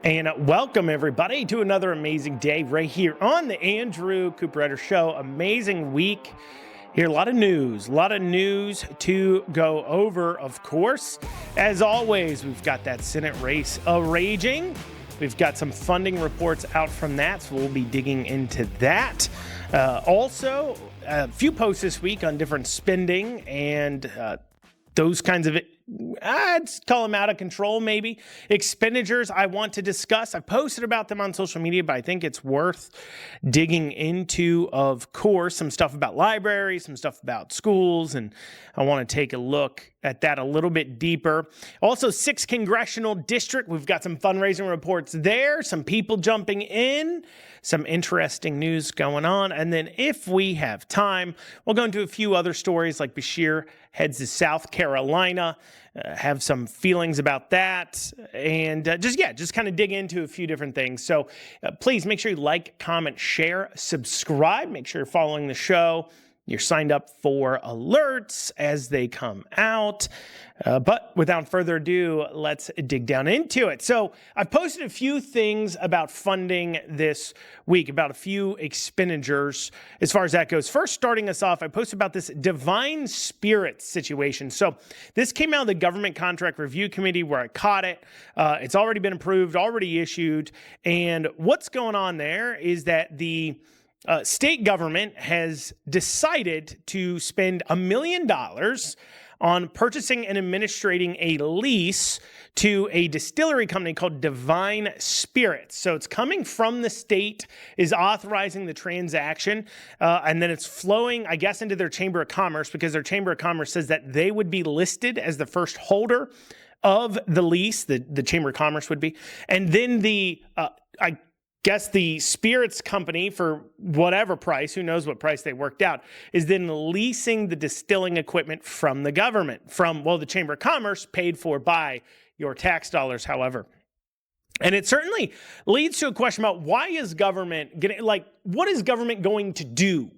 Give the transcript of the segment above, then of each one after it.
And welcome, everybody, to another amazing day right here on the Andrew Cooperrider Show. Amazing week here. A lot of news to go over, of course. As always, we've got that Senate race raging. We've got some funding reports out from that, so we'll be digging into that. Also, a few posts this week on different spending and those kinds of, I'd call them out of control, maybe. Expenditures I want to discuss. I've posted about them on social media, but I think it's worth digging into, of course, some stuff about libraries, some stuff about schools, and I want to take a look at that a little bit deeper. Also, 6th Congressional District. We've got some fundraising reports there, some people jumping in, some interesting news going on. And then if we have time, we'll go into a few other stories like Bashir heads to South Carolina, have some feelings about that, and just kind of dig into a few different things. So please make sure you like, comment, share, subscribe. Make sure you're following the show. You're signed up for alerts as they come out. But without further ado, let's dig down into it. So I've posted a few things about funding this week, about a few expenditures as far as that goes. First, starting us off, I posted about this Divine Spirits situation. So this came out of the Government Contract Review Committee where I caught it. It's already been approved, already issued. And what's going on there is that the state government has decided to spend $1 million on purchasing and administrating a lease to a distillery company called Divine Spirits. So it's coming from the state, is authorizing the transaction, and then it's flowing, I guess, into their Chamber of Commerce, because their Chamber of Commerce says that they would be listed as the first holder of the lease, the Chamber of Commerce would be. And then I guess the spirits company, for whatever price, who knows what price they worked out, is then leasing the distilling equipment from the government, from, well, the Chamber of Commerce, paid for by your tax dollars, however. And it certainly leads to a question about why is government getting, what is government going to do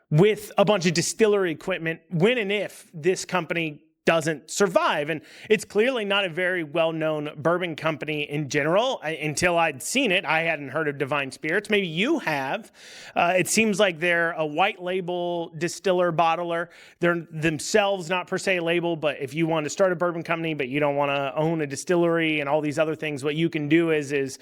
with a bunch of distillery equipment when and if this company doesn't survive? And it's clearly not a very well-known bourbon company in general. Until I'd seen it, I hadn't heard of Divine Spirits. Maybe you have. It seems like they're a white label distiller, bottler. They're themselves not per se labeled, but if you want to start a bourbon company, but you don't want to own a distillery and all these other things, what you can do is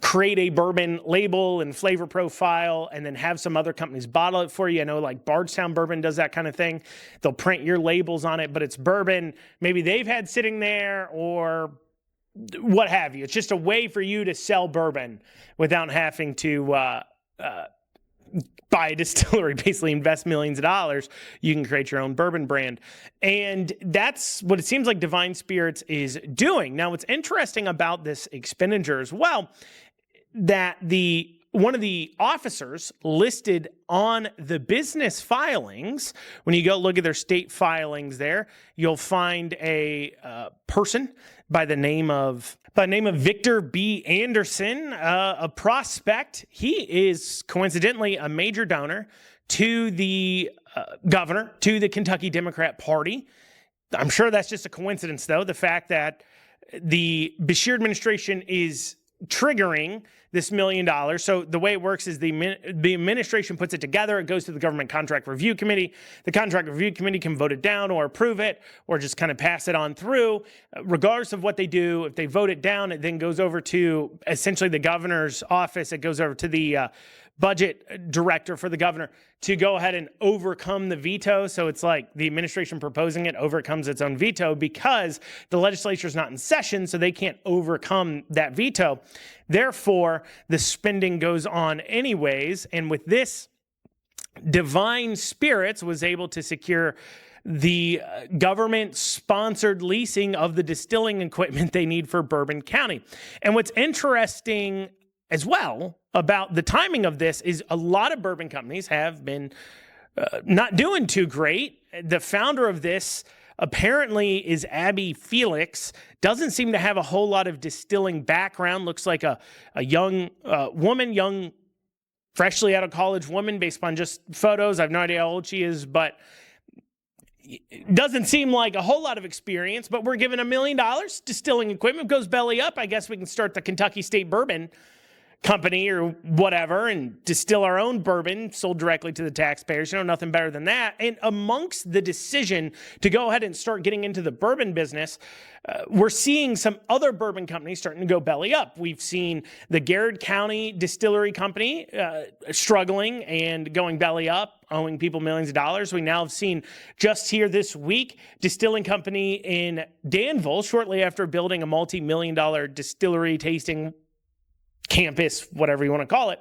create a bourbon label and flavor profile and then have some other companies bottle it for you. I know like Bardstown Bourbon does that kind of thing. They'll print your labels on it, but it's bourbon maybe they've had sitting there or what have you. It's just a way for you to sell bourbon without having to buy a distillery, basically invest millions of dollars. You can create your own bourbon brand. And that's what it seems like Divine Spirits is doing. Now, what's interesting about this expenditure as well, that one of the officers listed on the business filings, when you go look at their state filings there, you'll find a person by the name of Victor B. Anderson, a prospect. He is coincidentally a major donor to the governor, to the Kentucky Democrat Party. I'm sure that's just a coincidence, though, the fact that the Bashir administration is triggering this $1 million. So the way it works is the administration puts it together. It goes to the Government Contract Review Committee. The Contract Review Committee can vote it down or approve it or just kind of pass it on through. Regardless of what they do, if they vote it down, it then goes over to essentially the governor's office. It goes over to the budget director for the governor to go ahead and overcome the veto. So it's like the administration proposing it overcomes its own veto because the legislature is not in session, so they can't overcome that veto. Therefore, the spending goes on anyways. And with this, Divine Spirits was able to secure the government-sponsored leasing of the distilling equipment they need for Bourbon County. And what's interesting as well about the timing of this is a lot of bourbon companies have been not doing too great. The founder of this apparently is Abby Felix. Doesn't seem to have a whole lot of distilling background. Looks like a young woman, freshly out of college woman based upon just photos. I have no idea how old she is, but Doesn't seem like a whole lot of experience, but we're given $1 million. Distilling equipment goes belly up. I guess we can start the Kentucky State Bourbon Company or whatever and distill our own bourbon sold directly to the taxpayers. Nothing better than that. And amongst the decision to go ahead and start getting into the bourbon business, we're seeing some other bourbon companies starting to go belly up. We've seen the Garrett County Distillery Company struggling and going belly up, owing people millions of dollars. We now have seen just here this week, distilling company in Danville, shortly after building a multi-million-dollar distillery tasting campus, whatever you want to call it,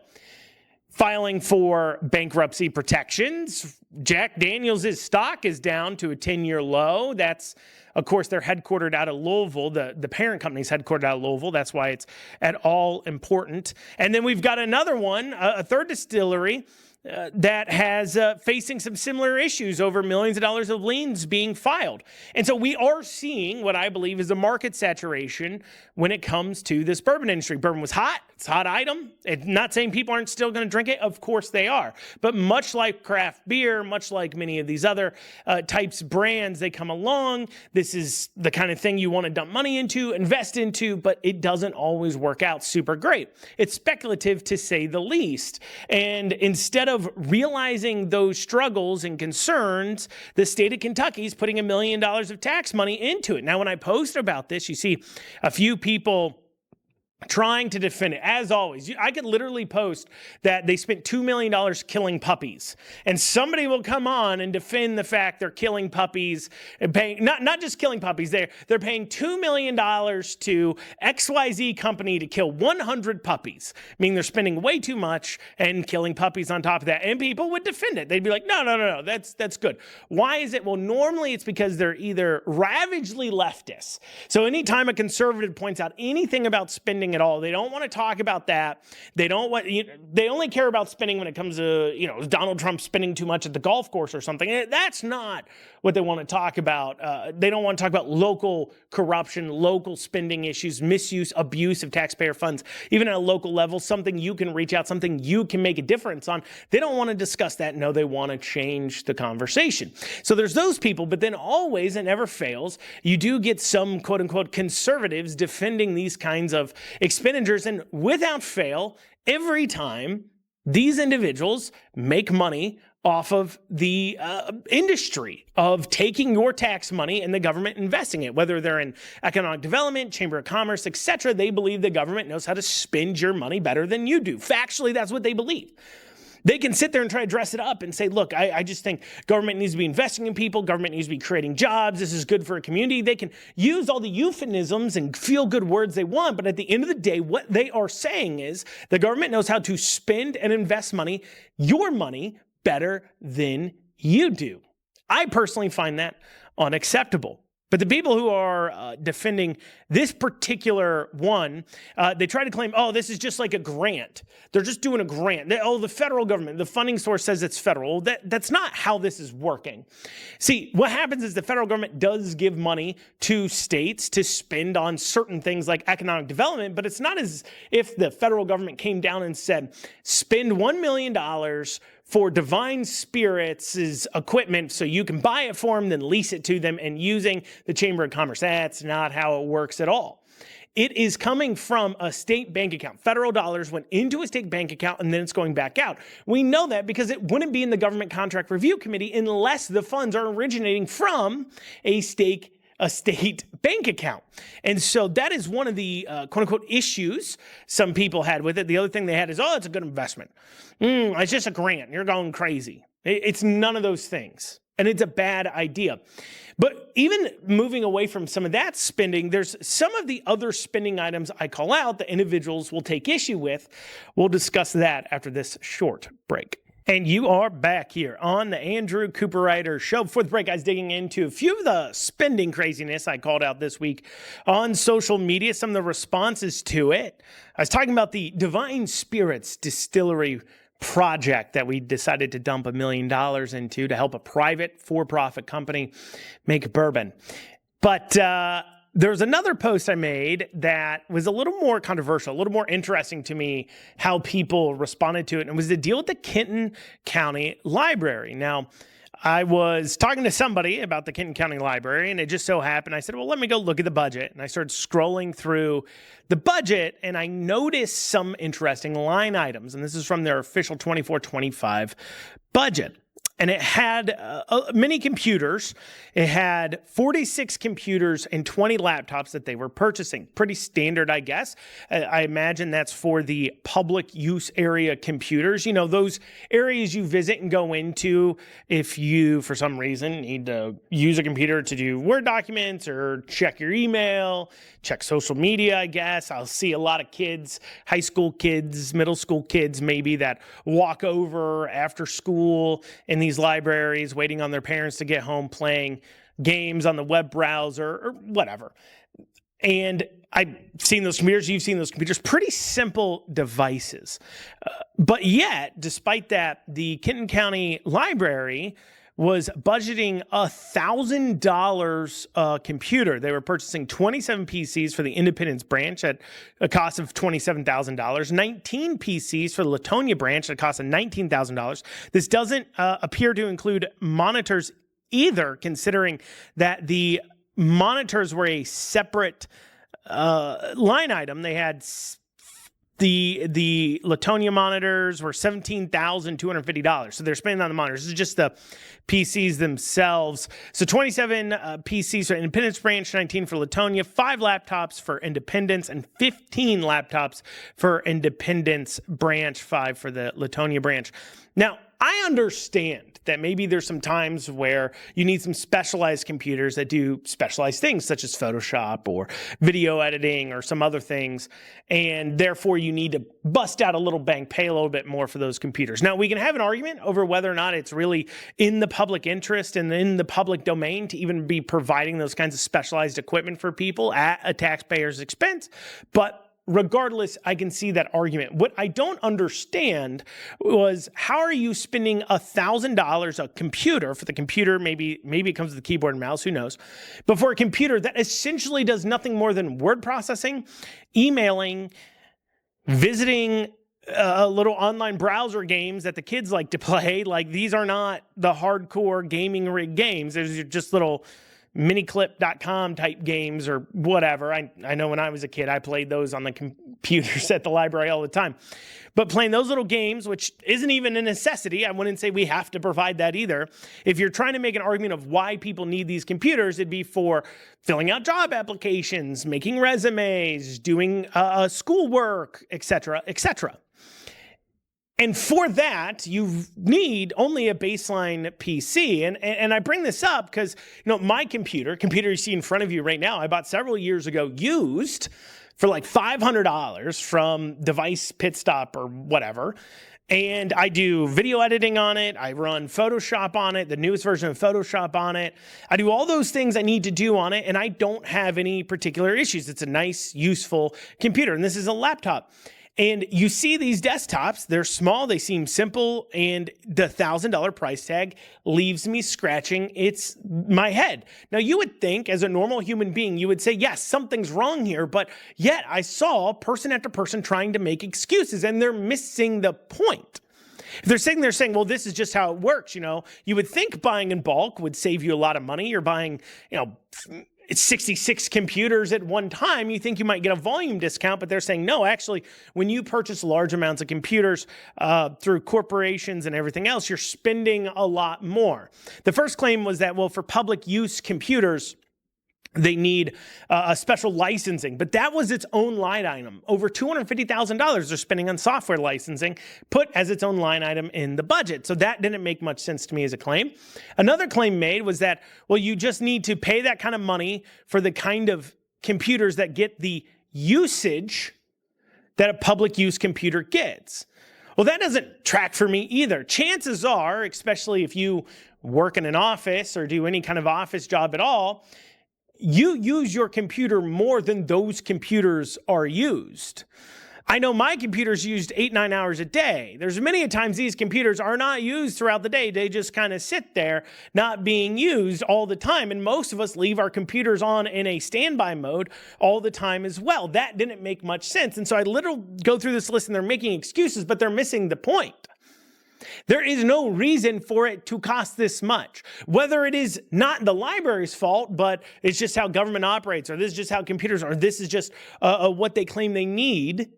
filing for bankruptcy protections. Jack Daniels' stock is down to a 10-year low. That's, of course, they're headquartered out of Louisville. The parent company's headquartered out of Louisville. That's why it's at all important. And then we've got another one, a third distillery, that has facing some similar issues over millions of dollars of liens being filed. And so we are seeing what I believe is a market saturation when it comes to this bourbon industry. Bourbon was hot. It's a hot item. It's not saying people aren't still going to drink it. Of course they are. But much like craft beer, much like many of these other types of brands, they come along. This is the kind of thing you want to dump money into, invest into, but it doesn't always work out super great. It's speculative to say the least. And instead of realizing those struggles and concerns, the state of Kentucky is putting $1 million of tax money into it. Now, when I post about this, you see a few people trying to defend it. As always, I could literally post that they spent $2 million killing puppies, and somebody will come on and defend the fact they're killing puppies and paying, not just killing puppies, they're paying $2 million to XYZ company to kill 100 puppies, meaning they're spending way too much and killing puppies on top of that. And people would defend it. They'd be like, no, that's good. Why is it? Well, normally it's because they're either ravagely leftist. So anytime a conservative points out anything about spending at all, they don't want to talk about that. They only care about spending when it comes to, Donald Trump spending too much at the golf course or something. That's not what they want to talk about. They don't want to talk about local corruption, local spending issues, misuse, abuse of taxpayer funds, even at a local level, something you can reach out, something you can make a difference on. They don't want to discuss that. No, they want to change the conversation. So there's those people, but then always, it never fails, you do get some quote unquote conservatives defending these kinds of expenditures, and without fail, every time these individuals make money off of the industry of taking your tax money and the government investing it, whether they're in economic development, chamber of commerce, etc. They believe the government knows how to spend your money better than you do. Factually, that's what they believe. They can sit there and try to dress it up and say, look, I just think government needs to be investing in people. Government needs to be creating jobs. This is good for a community. They can use all the euphemisms and feel-good words they want. But at the end of the day, what they are saying is the government knows how to spend and invest money, your money, better than you do. I personally find that unacceptable. But the people who are defending this particular one, they try to claim, this is just like a grant. They're just doing a grant. The federal government, the funding source says it's federal. That's not how this is working. See, what happens is the federal government does give money to states to spend on certain things like economic development, but it's not as if the federal government came down and said, spend $1 million for Divine Spirits' equipment so you can buy it for them, then lease it to them and using the Chamber of Commerce. That's not how it works at all. It is coming from a state bank account. Federal dollars went into a state bank account and then it's going back out. We know that because it wouldn't be in the Government Contract Review Committee unless the funds are originating from a state bank account. And so that is one of the quote unquote issues some people had with it. The other thing they had is, it's a good investment. It's just a grant. You're going crazy. It's none of those things. And it's a bad idea. But even moving away from some of that spending, there's some of the other spending items I call out that individuals will take issue with. We'll discuss that after this short break. And you are back here on the Andrew Cooperrider Show. Before the break, guys, digging into a few of the spending craziness I called out this week on social media, some of the responses to it. I was talking about the Divine Spirits Distillery project that we decided to dump $1 million into to help a private for-profit company make bourbon. But there's another post I made that was a little more controversial, a little more interesting to me how people responded to it. And it was the deal with the Kenton County Library. Now, I was talking to somebody about the Kenton County Library, and it just so happened, I said, well, let me go look at the budget. And I started scrolling through the budget, and I noticed some interesting line items. And this is from their official 24-25 budget. And it had many computers. It had 46 computers and 20 laptops that they were purchasing. Pretty standard, I guess. I imagine that's for the public use area computers. You know, those areas you visit and go into if you, for some reason, need to use a computer to do Word documents or check your email, check social media, I guess. I'll see a lot of kids, high school kids, middle school kids maybe, that walk over after school in these libraries waiting on their parents to get home, playing games on the web browser or whatever. And I've seen those computers, you've seen those computers, pretty simple devices. But yet, despite that, the Kenton County Library was budgeting $1,000 a computer. They were purchasing 27 PCs for the Independence branch at a cost of $27,000, 19 PCs for the Latonia branch at a cost of $19,000. This doesn't appear to include monitors either, considering that the monitors were a separate line item. They had the Latonia monitors were $17,250. So they're spending on the monitors. This is just the PCs themselves. So 27 PCs for Independence branch, 19 for Latonia, 5 laptops for Independence, and 15 laptops for Independence branch, 5 for the Latonia branch. Now, I understand that maybe there's some times where you need some specialized computers that do specialized things, such as Photoshop or video editing or some other things, and therefore you need to bust out a little bank, pay a little bit more for those computers. Now, we can have an argument over whether or not it's really in the public interest and in the public domain to even be providing those kinds of specialized equipment for people at a taxpayer's expense, but regardless, I can see that argument. What I don't understand was, how are you spending $1,000 a computer for the computer? Maybe it comes with a keyboard and mouse, who knows? But for a computer that essentially does nothing more than word processing, emailing, visiting little online browser games that the kids like to play. Like, these are not the hardcore gaming rig games. There's just little miniclip.com type games or whatever. I know when I was a kid, I played those on the computers at the library all the time. But playing those little games, which isn't even a necessity, I wouldn't say we have to provide that either. If you're trying to make an argument of why people need these computers, it'd be for filling out job applications, making resumes, doing schoolwork, etc., etc. And for that, you need only a baseline PC. And I bring this up because, you know, my computer you see in front of you right now, I bought several years ago used for like $500 from Device Pit Stop or whatever. And I do video editing on it. I run Photoshop on it, the newest version of Photoshop on it. I do all those things I need to do on it, and I don't have any particular issues. It's a nice, useful computer. And this is a laptop. And you see these desktops, they're small, they seem simple, and the $1,000 price tag leaves me scratching my head. Now, you would think, as a normal human being, you would say, yes, something's wrong here, but yet I saw person after person trying to make excuses, and they're missing the point. If they're sitting there saying, well, this is just how it works, you know, you would think buying in bulk would save you a lot of money. You're buying, you know, it's 66 computers at one time. You think you might get a volume discount, but they're saying, no, actually, when you purchase large amounts of computers through corporations and everything else, you're spending a lot more. The first claim was that, well, for public use computers, they need a special licensing, but that was its own line item. Over $250,000 they're spending on software licensing, put as its own line item in the budget. So that didn't make much sense to me as a claim. Another claim made was that, well, you just need to pay that kind of money for the kind of computers that get the usage that a public use computer gets. Well, that doesn't track for me either. Chances are, especially if you work in an office or do any kind of office job at all, you use your computer more than those computers are used. I know my computer's used 8-9 hours a day. There's many a times these computers are not used throughout the day. They just kind of sit there, not being used all the time. And most of us leave our computers on in a standby mode all the time as well. That didn't make much sense. And so I literally go through this list and they're making excuses, but they're missing the point. There is no reason for it to cost this much. Whether it is not the library's fault, but it's just how government operates, or this is just how computers are, or this is just what they claim they need.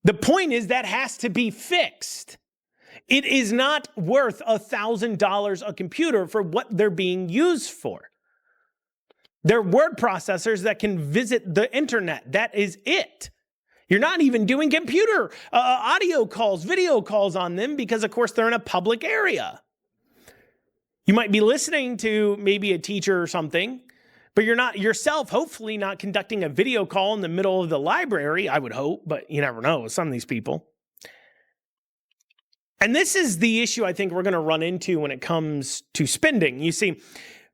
The point is that has to be fixed. It is not worth $1,000 a computer for what they're being used for. They're word processors that can visit the internet. That is it. You're not even doing computer audio calls, video calls on them because, of course, they're in a public area. You might be listening to maybe a teacher or something, but you're not yourself, hopefully not conducting a video call in the middle of the library, I would hope, but you never know with some of these people. And this is the issue I think we're going to run into when it comes to spending. You see,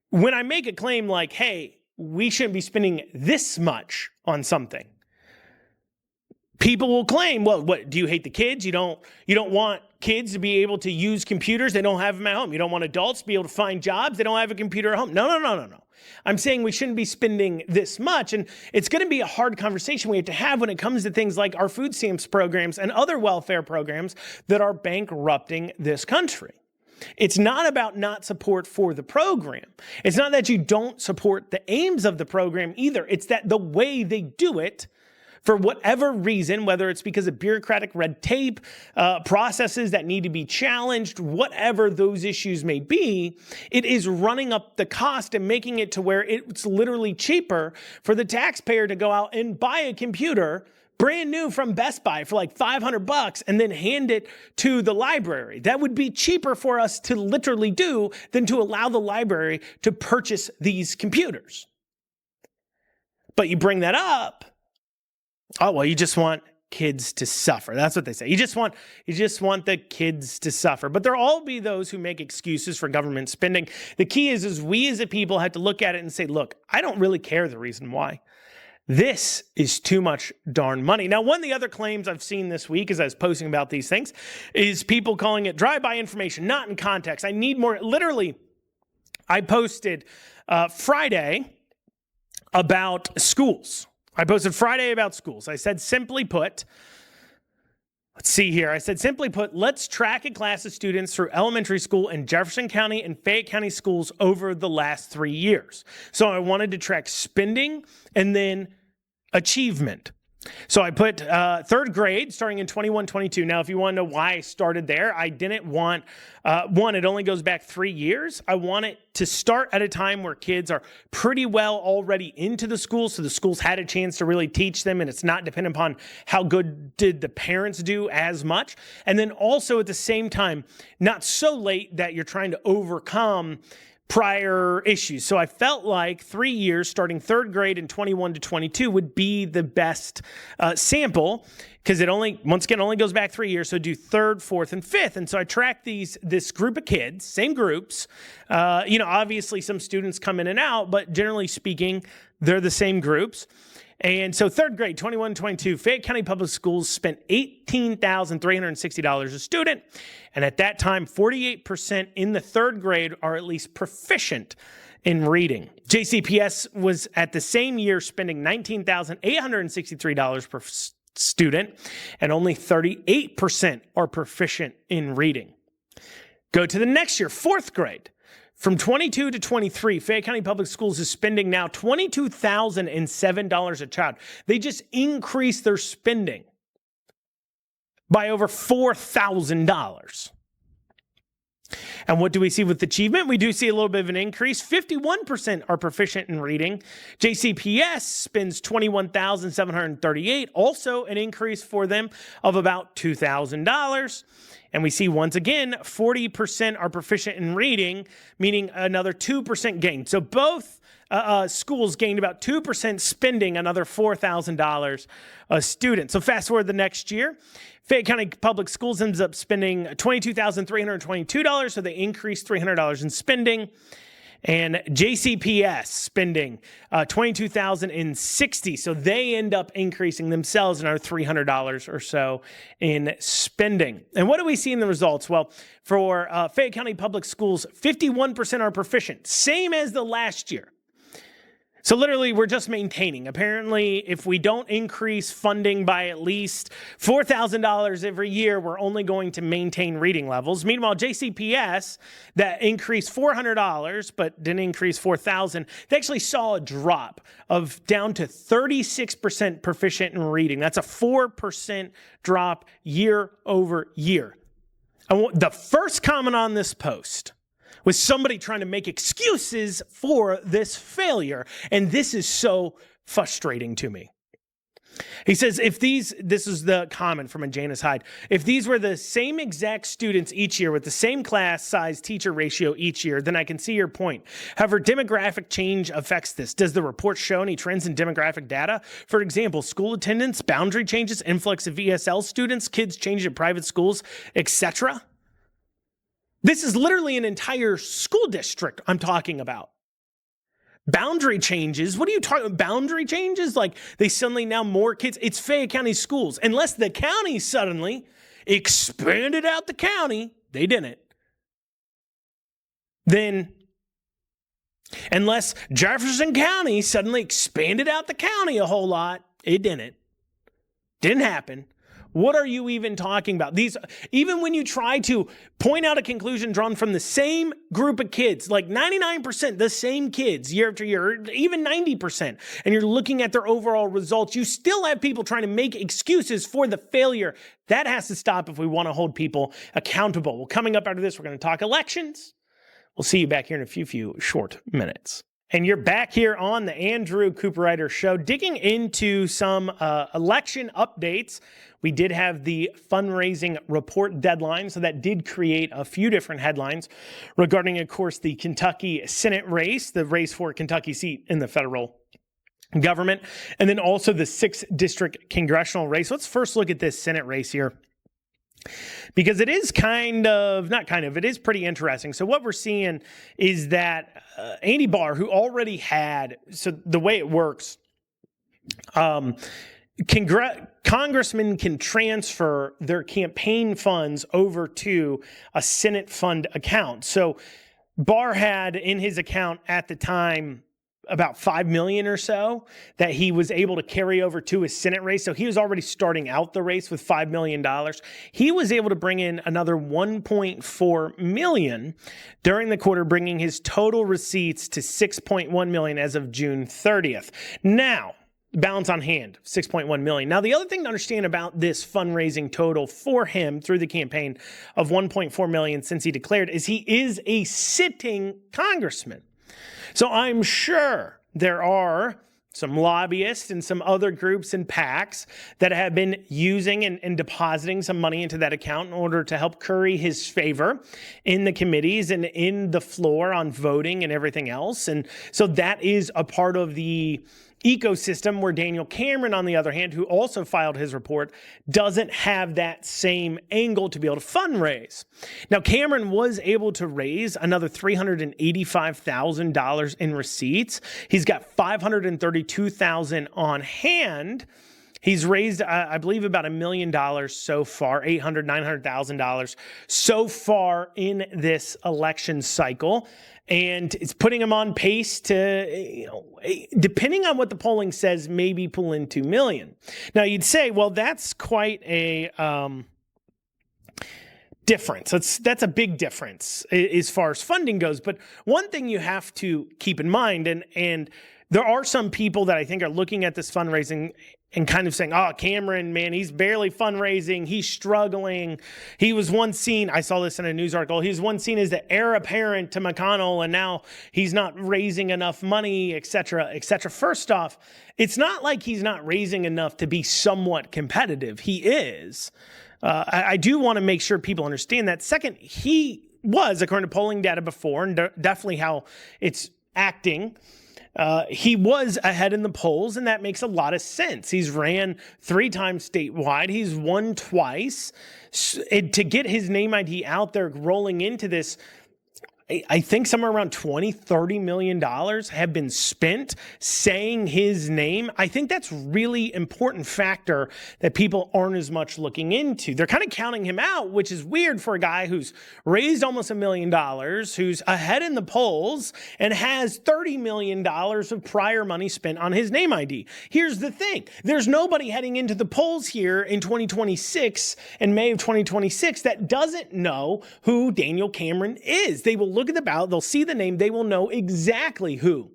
when I make a claim like, hey, we shouldn't be spending this much on something, people will claim, well, what, do you hate the kids? You don't want kids to be able to use computers. They don't have them at home. You don't want adults to be able to find jobs. They don't have a computer at home. No. I'm saying we shouldn't be spending this much. And it's going to be a hard conversation we have to have when it comes to things like our food stamps programs and other welfare programs that are bankrupting this country. It's not about not support for the program. It's not that you don't support the aims of the program either. It's that the way they do it, for whatever reason, whether it's because of bureaucratic red tape, processes that need to be challenged, whatever those issues may be, it is running up the cost and making it to where it's literally cheaper for the taxpayer to go out and buy a computer brand new from Best Buy for like $500 and then hand it to the library. That would be cheaper for us to literally do than to allow the library to purchase these computers. But you bring that up, oh, well, you just want kids to suffer. That's what they say. You just want the kids to suffer. But there'll all be those who make excuses for government spending. The key is we as a people have to look at it and say, look, I don't really care the reason why. This is too much darn money. Now, one of the other claims I've seen this week as I was posting about these things is people calling it drive-by information, not in context. I need more. Literally, I posted Friday about schools. I said, simply put, let's track a class of students through elementary school in Jefferson County and Fayette County schools over the last 3 years. So I wanted to track spending and then achievement. So I put third grade starting in 21-22. Now, if you want to know why I started there, I didn't want, it only goes back 3 years. I want it to start at a time where kids are pretty well already into the school, so the schools had a chance to really teach them, and it's not dependent upon how good did the parents do as much. And then also at the same time, not so late that you're trying to overcome prior issues. So I felt like 3 years, starting third grade in 21-22 would be the best sample because it only goes back 3 years. So do third, fourth, and fifth. And so I tracked this group of kids, same groups. Obviously some students come in and out, but generally speaking, they're the same groups. And so third grade, 21-22, Fayette County Public Schools spent $18,360 a student. And at that time, 48% in the third grade are at least proficient in reading. JCPS was at the same year spending $19,863 per student, and only 38% are proficient in reading. Go to the next year, fourth grade. From 22 to 23, Fayette County Public Schools is spending now $22,007 a child. They just increased their spending by over $4,000. And what do we see with achievement? We do see a little bit of an increase. 51% are proficient in reading. JCPS spends $21,738, also an increase for them of about $2,000. And we see once again, 40% are proficient in reading, meaning another 2% gain. So both schools gained about 2% spending, another $4,000 a student. So fast forward the next year, Fayette County Public Schools ends up spending $22,322, so they increased $300 in spending. And JCPS spending $22,060, so they end up increasing themselves another $300 or so in spending. And what do we see in the results? Well, for Fayette County Public Schools, 51% are proficient, same as the last year. So literally, we're just maintaining. Apparently, if we don't increase funding by at least $4,000 every year, we're only going to maintain reading levels. Meanwhile, JCPS, that increased $400 but didn't increase $4,000, they actually saw a drop of down to 36% proficient in reading. That's a 4% drop year over year. The first comment on this post was somebody trying to make excuses for this failure. And this is so frustrating to me. He says, this is the comment from Janice Hyde, if these were the same exact students each year with the same class size teacher ratio each year, then I can see your point. However, demographic change affects this. Does the report show any trends in demographic data? For example, school attendance, boundary changes, influx of ESL students, kids changing in private schools, etc.? This is literally an entire school district I'm talking about. Boundary changes. What are you talking about? Boundary changes? Like they suddenly now more kids. It's Fayette County schools. Unless the county suddenly expanded out the county, they didn't. Then, unless Jefferson County suddenly expanded out the county a whole lot, it didn't. Didn't happen. What are you even talking about? Even when you try to point out a conclusion drawn from the same group of kids, like 99% the same kids year after year, even 90%, and you're looking at their overall results, you still have people trying to make excuses for the failure. That has to stop if we want to hold people accountable. Well, coming up after this, we're going to talk elections. We'll see you back here in a few short minutes. And you're back here on the Andrew Cooperrider Show, digging into some election updates. We did have the fundraising report deadline, so that did create a few different headlines regarding, of course, the Kentucky Senate race, the race for Kentucky seat in the federal government, and then also the 6th district congressional race. Let's first look at this Senate race here, because it is it is pretty interesting. So what we're seeing is that Andy Barr, who already had, so the way it works, congressmen can transfer their campaign funds over to a Senate fund account. So Barr had in his account at the time about $5 million or so that he was able to carry over to his Senate race. So he was already starting out the race with $5 million. He was able to bring in another $1.4 million during the quarter, bringing his total receipts to $6.1 million as of June 30th. Now, balance on hand, $6.1 million. Now, the other thing to understand about this fundraising total for him through the campaign of $1.4 million since he declared is he is a sitting congressman. So I'm sure there are some lobbyists and some other groups and PACs that have been using and depositing some money into that account in order to help curry his favor in the committees and in the floor on voting and everything else. And so that is a part of the ecosystem where Daniel Cameron, on the other hand, who also filed his report, doesn't have that same angle to be able to fundraise. Now, Cameron was able to raise another $385,000 in receipts. He's got $532,000 on hand. He's raised, I believe, about $1 million so far, $900,000 so far in this election cycle. And it's putting him on pace to, depending on what the polling says, maybe pull in $2 million. Now, you'd say, well, that's quite a difference. That's a big difference as far as funding goes. But one thing you have to keep in mind, and there are some people that I think are looking at this fundraising and kind of saying, oh, Cameron, man, he's barely fundraising. He's struggling. He was once seen, I saw this in a news article, he was once seen as the heir apparent to McConnell, and now he's not raising enough money, et cetera, et cetera. First off, it's not like he's not raising enough to be somewhat competitive. He is. I do want to make sure people understand that. Second, he was, according to polling data before, and definitely how it's acting, he was ahead in the polls, and that makes a lot of sense. He's ran 3 times statewide. He's won twice. And to get his name ID out there rolling into this, I think somewhere around $20-30 million have been spent saying his name. I think that's really important factor that people aren't as much looking into. They're kind of counting him out, which is weird for a guy who's raised almost $1 million, who's ahead in the polls, and has $30 million of prior money spent on his name ID. Here's the thing. There's nobody heading into the polls here in 2026, in May of 2026, that doesn't know who Daniel Cameron is. They will look at the ballot, they'll see the name, they will know exactly who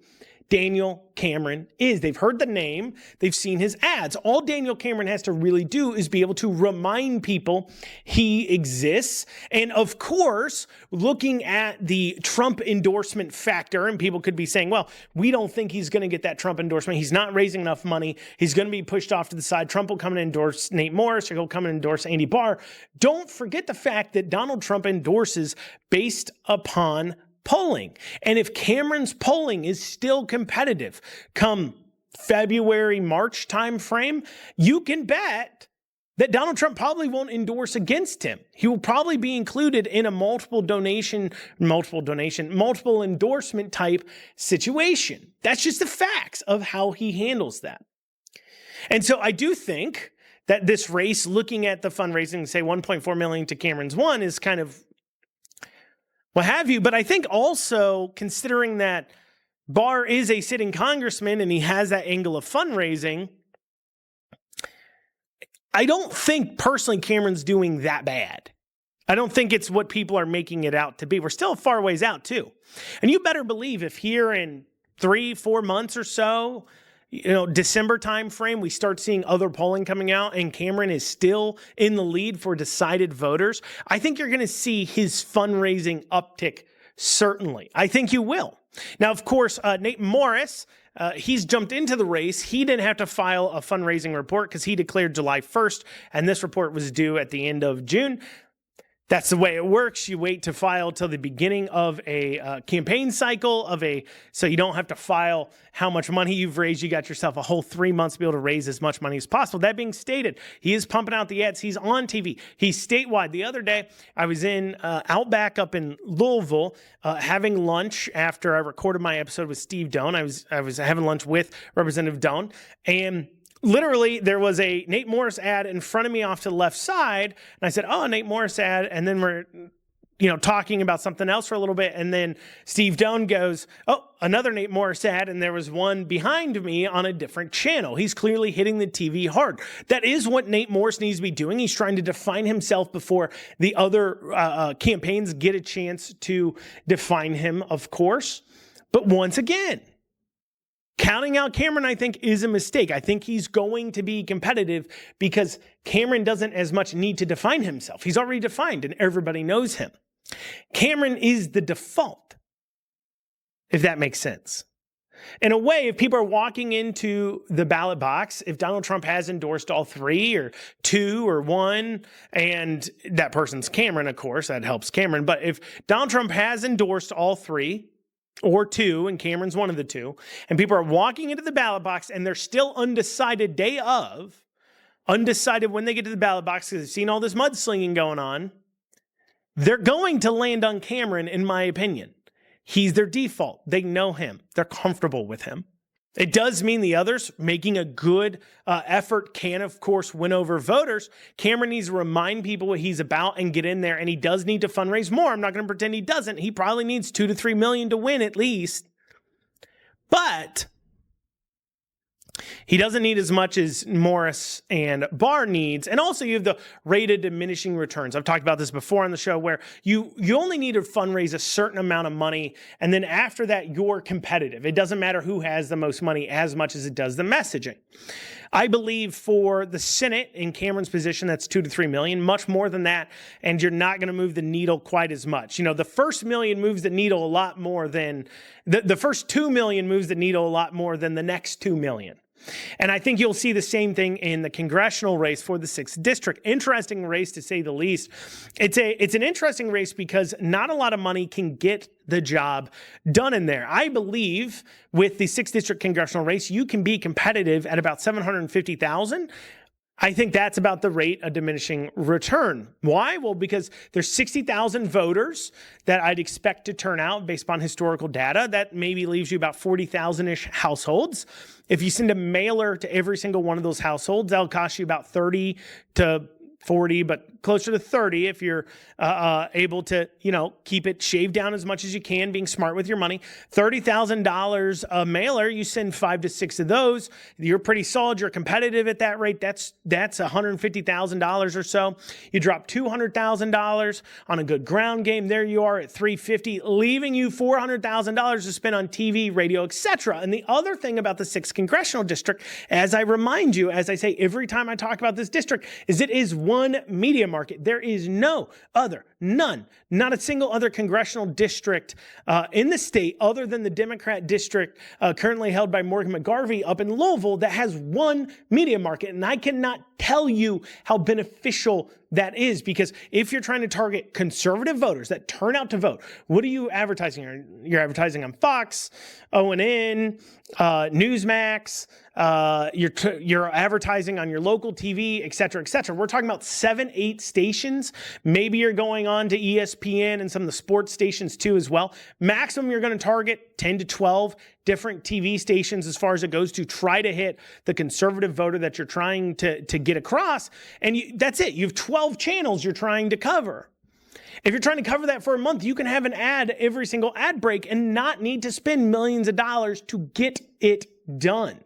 Daniel Cameron is. They've heard the name, they've seen his ads. All Daniel Cameron has to really do is be able to remind people he exists. And of course, looking at the Trump endorsement factor, and people could be saying, well, we don't think he's going to get that Trump endorsement. He's not raising enough money. He's going to be pushed off to the side. Trump will come and endorse Nate Morris, or he'll come and endorse Andy Barr. Don't forget the fact that Donald Trump endorses based upon polling. And if Cameron's polling is still competitive come February, March timeframe, you can bet that Donald Trump probably won't endorse against him. He will probably be included in a multiple endorsement type situation. That's just the facts of how he handles that. And so I do think that this race, looking at the fundraising, say 1.4 million to Cameron's 1, is kind of what have you. But I think also, considering that Barr is a sitting congressman and he has that angle of fundraising, I don't think personally Cameron's doing that bad. I don't think it's what people are making it out to be. We're still a far ways out too. And you better believe if here in 3-4 months or so, December timeframe, we start seeing other polling coming out and Cameron is still in the lead for decided voters, I think you're going to see his fundraising uptick, certainly. I think you will. Now, of course, Nate Morris, he's jumped into the race. He didn't have to file a fundraising report because he declared July 1st, and this report was due at the end of June. That's the way it works. You wait to file till the beginning of a campaign cycle so you don't have to file how much money you've raised. You got yourself a whole 3 months to be able to raise as much money as possible. That being stated, he is pumping out the ads. He's on TV. He's statewide. The other day, I was in Outback up in Louisville having lunch after I recorded my episode with Steve Doan. I was having lunch with Representative Doan, and literally, there was a Nate Morris ad in front of me off to the left side, and I said, "Oh, Nate Morris ad," and then we're, talking about something else for a little bit, and then Steve Doan goes, "Oh, another Nate Morris ad," and there was one behind me on a different channel. He's clearly hitting the TV hard. That is what Nate Morris needs to be doing. He's trying to define himself before the other campaigns get a chance to define him, of course. But once again, counting out Cameron, I think, is a mistake. I think he's going to be competitive because Cameron doesn't as much need to define himself. He's already defined and everybody knows him. Cameron is the default, if that makes sense. In a way, if people are walking into the ballot box, if Donald Trump has endorsed all 3 or 2 or 1, and that person's Cameron, of course, that helps Cameron. But if Donald Trump has endorsed all 3, or 2, and Cameron's one of the 2, and people are walking into the ballot box and they're still undecided undecided when they get to the ballot box because they've seen all this mudslinging going on, they're going to land on Cameron, in my opinion. He's their default. They know him. They're comfortable with him. It does mean the others making a good effort can, of course, win over voters. Cameron needs to remind people what he's about and get in there, and he does need to fundraise more. I'm not going to pretend he doesn't. He probably needs $2 to $3 million to win at least. But he doesn't need as much as Morris and Barr needs. And also you have the rate of diminishing returns. I've talked about this before on the show where you only need to fundraise a certain amount of money. And then after that, you're competitive. It doesn't matter who has the most money as much as it does the messaging. I believe for the Senate in Cameron's position, that's $2 to $3 million, much more than that. And you're not going to move the needle quite as much. The first million moves the needle a lot more than the first 2 million moves the needle a lot more than the next 2 million. And I think you'll see the same thing in the congressional race for the 6th district. Interesting race, to say the least. It's an interesting race because not a lot of money can get the job done in there. I believe with the 6th district congressional race, you can be competitive at about $750,000. I think that's about the rate of diminishing return. Why? Well, because there's 60,000 voters that I'd expect to turn out based upon historical data. That maybe leaves you about 40,000-ish households. If you send a mailer to every single one of those households, that'll cost you about 30 to 40, but closer to 30 if you're able to, keep it shaved down as much as you can, being smart with your money. $30,000 a mailer, you send 5 to 6 of those, you're pretty solid, you're competitive at that rate. That's $150,000 or so. You drop $200,000 on a good ground game. There you are at $350, leaving you $400,000 to spend on TV, radio, etc. And the other thing about the 6th congressional district, as I remind you, as I say every time I talk about this district, is it is one media market. There is no other, not a single other congressional district in the state other than the Democrat district currently held by Morgan McGarvey up in Louisville that has one media market. And I cannot tell you how beneficial that is, because if you're trying to target conservative voters that turn out to vote, what are you advertising? You're advertising on Fox, ONN, Newsmax, you're advertising on your local TV, et cetera, et cetera. We're talking about 7-8 stations. Maybe you're going on to ESPN and some of the sports stations too as well. Maximum, you're going to target 10 to 12 different TV stations as far as it goes to try to hit the conservative voter that you're trying to get across. And that's it. You have 12 channels you're trying to cover. If you're trying to cover that for a month, you can have an ad every single ad break and not need to spend millions of dollars to get it done.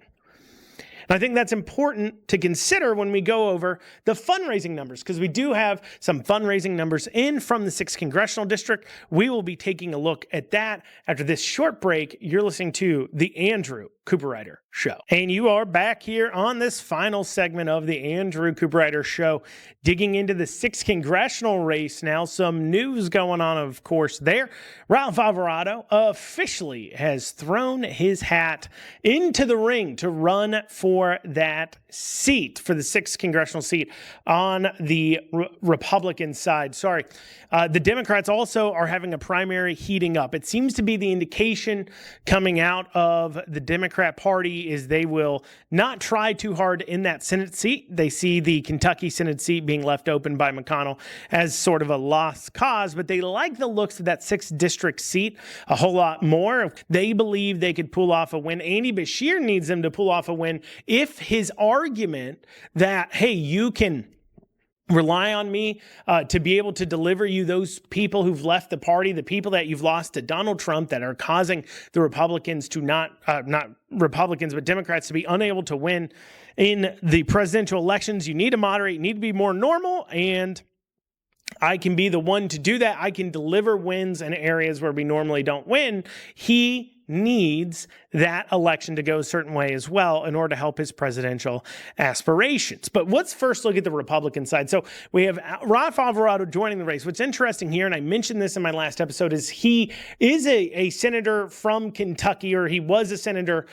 And I think that's important to consider when we go over the fundraising numbers, because we do have some fundraising numbers in from the 6th congressional district. We will be taking a look at that after this short break. You're listening to the Andrew Cooperrider Show. And you are back here on this final segment of the Andrew Cooperrider Show, digging into the 6th congressional race now. Some news going on, of course, there. Ralph Alvarado officially has thrown his hat into the ring to run for that seat, for the 6th congressional seat on the Republican side. The Democrats also are having a primary heating up. It seems to be the indication coming out of the Democrat Party is they will not try too hard in that Senate seat. They see the Kentucky Senate seat being left open by McConnell as sort of a lost cause, but they like the looks of that 6th district seat a whole lot more. They believe they could pull off a win. Andy Beshear needs them to pull off a win if his argument that, hey, you can rely on me to be able to deliver you those people who've left the party, the people that you've lost to Donald Trump that are causing the Republicans to not Republicans, but Democrats to be unable to win in the presidential elections. You need to moderate, you need to be more normal, and I can be the one to do that. I can deliver wins in areas where we normally don't win. He needs that election to go a certain way as well in order to help his presidential aspirations. But let's first look at the Republican side. So we have Ralph Alvarado joining the race. What's interesting here, and I mentioned this in my last episode, is he is a senator from Kentucky, or he was a senator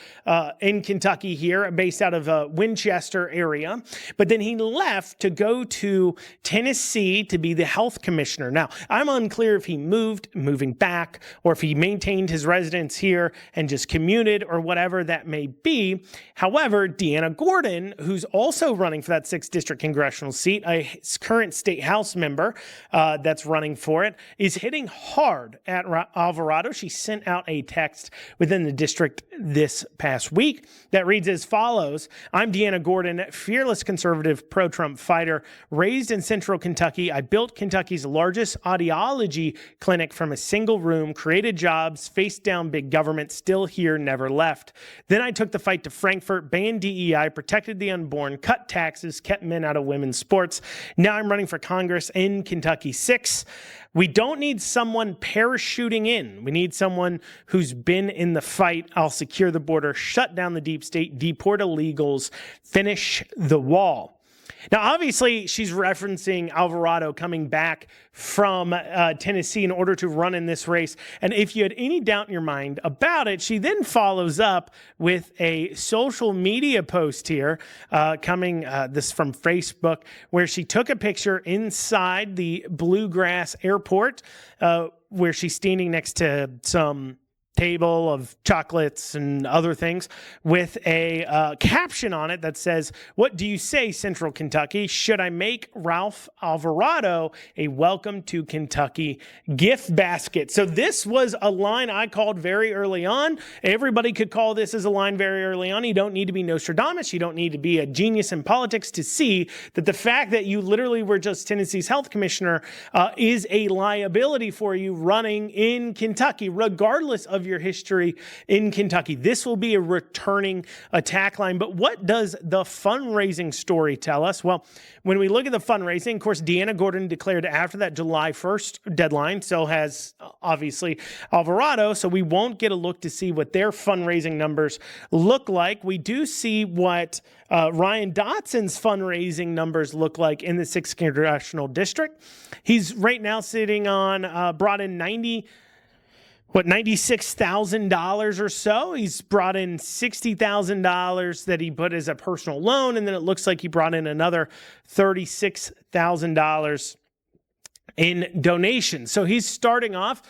in Kentucky here, based out of Winchester area. But then he left to go to Tennessee to be the health commissioner. Now, I'm unclear if he moving back, or if he maintained his residence here and just commuted, or whatever that may be. However, Deanna Gordon, who's also running for that 6th district congressional seat, a current state house member that's running for it, is hitting hard at Alvarado. She sent out a text within the district this past week that reads as follows: "I'm Deanna Gordon, fearless conservative pro-Trump fighter, raised in central Kentucky. I built Kentucky's largest audiology clinic from a single room, created jobs, faced down big government, still here, never left. Then I took the fight to Frankfurt, banned DEI, protected the unborn, cut taxes, kept men out of women's sports. Now I'm running for Congress in Kentucky 6. We don't need someone parachuting in. We need someone who's been in the fight. I'll secure the border, shut down the deep state, deport illegals, finish the wall." Now, obviously, she's referencing Alvarado coming back from Tennessee in order to run in this race. And if you had any doubt in your mind about it, she then follows up with a social media post here coming this from Facebook, where she took a picture inside the Bluegrass Airport where she's standing next to some table of chocolates and other things with a caption on it that says, "What do you say, Central Kentucky? Should I make Ralph Alvarado a welcome to Kentucky gift basket?" So this was a line I called very early on. Everybody could call this as a line very early on. You don't need to be Nostradamus. You don't need to be a genius in politics to see that the fact that you literally were just Tennessee's health commissioner is a liability for you running in Kentucky, regardless of your history in Kentucky. This will be a returning attack line. But what does the fundraising story tell us? Well, when we look at the fundraising, of course, Deanna Gordon declared after that July 1st deadline. So has obviously Alvarado. So we won't get a look to see what their fundraising numbers look like. We do see what Ryan Dotson's fundraising numbers look like in the 6th Congressional District. He's right now sitting on, brought in $96,000 or so. He's brought in $60,000 that he put as a personal loan, and then it looks like he brought in another $36,000 in donations. So he's starting off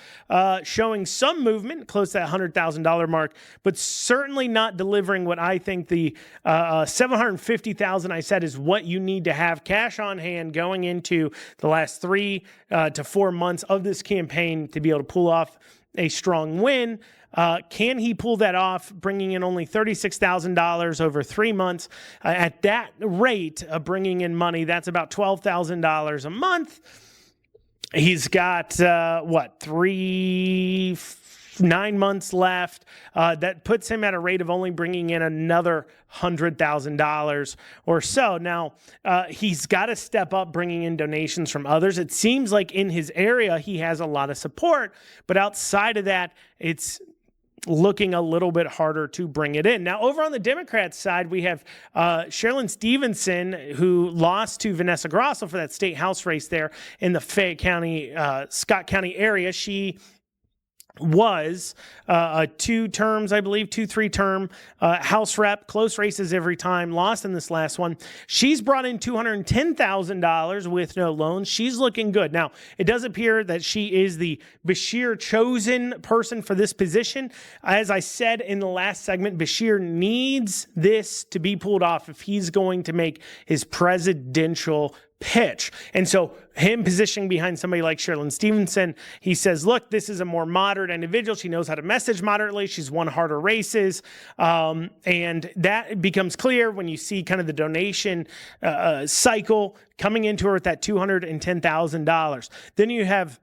showing some movement, close to that $100,000 mark, but certainly not delivering what I think the $750,000 I said is what you need to have cash on hand going into the last 3 to 4 months of this campaign to be able to pull off a strong win. Can he pull that off, bringing in only $36,000 over 3 months? At that rate of bringing in money, that's about $12,000 a month. He's got, 9 months left. That puts him at a rate of only bringing in another $100,000 or so. Now, he's got to step up bringing in donations from others. It seems like in his area, he has a lot of support, but outside of that, it's looking a little bit harder to bring it in. Now, over on the Democrats side, we have Sherilyn Stevenson, who lost to Vanessa Grosso for that state house race there in the Fayette County, Scott County area. She was a 3-term House rep, close races every time, lost in this last one. She's brought in $210,000 with no loans. She's looking good. Now, it does appear that she is the Beshear chosen person for this position. As I said in the last segment, Beshear needs this to be pulled off if he's going to make his presidential pitch. And so him positioning behind somebody like Sherilyn Stevenson, he says, look, this is a more moderate individual. She knows how to message moderately. She's won harder races. And that becomes clear when you see kind of the donation cycle coming into her with that $210,000. Then you have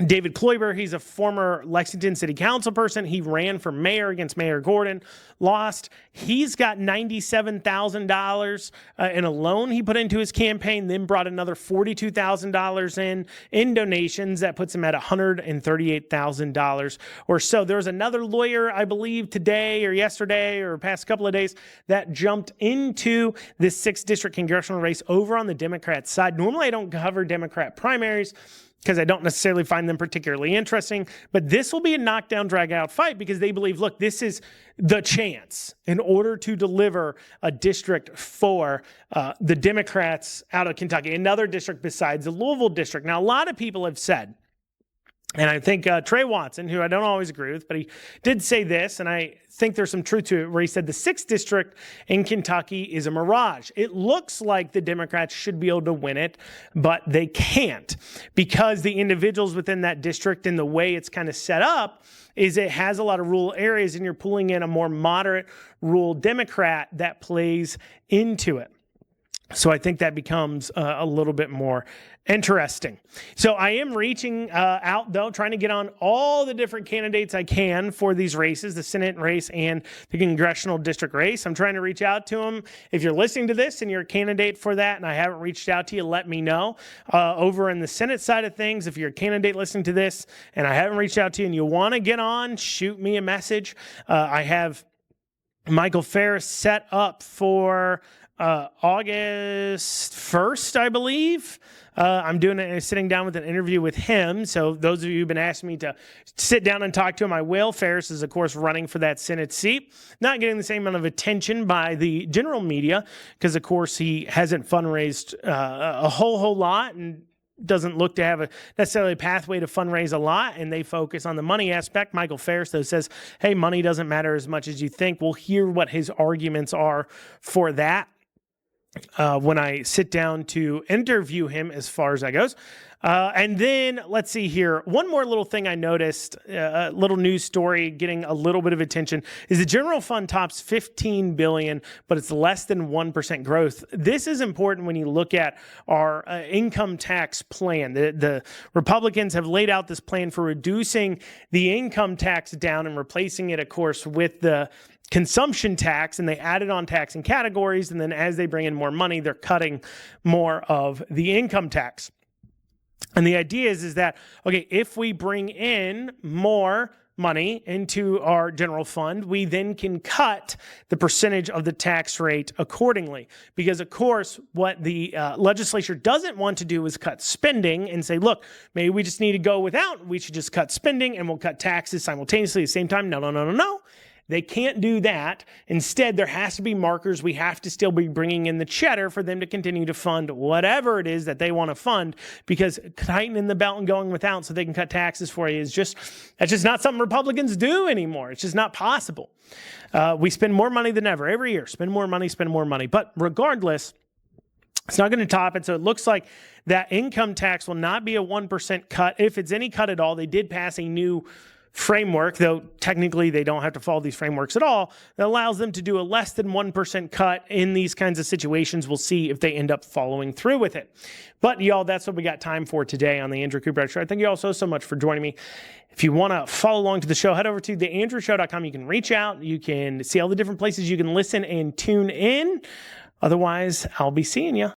David Kloiber. He's a former Lexington City Council person. He ran for mayor against Mayor Gordon, lost. He's got $97,000 in a loan he put into his campaign, then brought another $42,000 in donations. That puts him at $138,000 or so. There was another lawyer, I believe, today or yesterday or past couple of days that jumped into this 6th district congressional race over on the Democrat side. Normally, I don't cover Democrat primaries because I don't necessarily find them particularly interesting. But this will be a knockdown, drag-out fight because they believe, look, this is the chance in order to deliver a district for the Democrats out of Kentucky, another district besides the Louisville district. Now, a lot of people have said, and I think Trey Watson, who I don't always agree with, but he did say this, and I think there's some truth to it, where he said the 6th district in Kentucky is a mirage. It looks like the Democrats should be able to win it, but they can't because the individuals within that district and the way it's kind of set up is it has a lot of rural areas, and you're pulling in a more moderate rural Democrat that plays into it. So I think that becomes a little bit more interesting. So I am reaching out, though, trying to get on all the different candidates I can for these races, the Senate race and the congressional district race. I'm trying to reach out to them. If you're listening to this and you're a candidate for that and I haven't reached out to you, let me know. Over in the Senate side of things, if you're a candidate listening to this and I haven't reached out to you and you want to get on, shoot me a message. I have Michael Ferris set up for August 1st, I believe. I'm sitting down with an interview with him. So those of you who've been asking me to sit down and talk to him, I will. Ferris is, of course, running for that Senate seat. Not getting the same amount of attention by the general media because, of course, he hasn't fundraised a whole lot. And doesn't look to have a necessarily a pathway to fundraise a lot, and they focus on the money aspect. Michael Ferris, though, says, hey, money doesn't matter as much as you think. We'll hear what his arguments are for that when I sit down to interview him as far as that goes. And then let's see here. One more little thing I noticed, a little news story getting a little bit of attention, is the general fund tops $15 billion, but it's less than 1% growth. This is important when you look at our income tax plan. The Republicans have laid out this plan for reducing the income tax down and replacing it, of course, with the consumption tax, and they added on tax and categories, and then as they bring in more money, they're cutting more of the income tax. And the idea is that, okay, if we bring in more money into our general fund, we then can cut the percentage of the tax rate accordingly. Because, of course, what the legislature doesn't want to do is cut spending and say, look, maybe we just need to go without. We should just cut spending and we'll cut taxes simultaneously at the same time. No. They can't do that. Instead, there has to be markers. We have to still be bringing in the cheddar for them to continue to fund whatever it is that they want to fund, because tightening the belt and going without so they can cut taxes for you that's just not something Republicans do anymore. It's just not possible. We spend more money than ever every year. Spend more money. But regardless, it's not going to top it. So it looks like that income tax will not be a 1% cut. If it's any cut at all, they did pass a new framework, though technically they don't have to follow these frameworks at all, that allows them to do a less than 1% cut in these kinds of situations. We'll see if they end up following through with it. But y'all, that's what we got time for today on the Andrew Cooperrider Show. I thank you all so much for joining me. If you want to follow along to the show, head over to theandrewshow.com. You can reach out. You can see all the different places you can listen and tune in. Otherwise, I'll be seeing you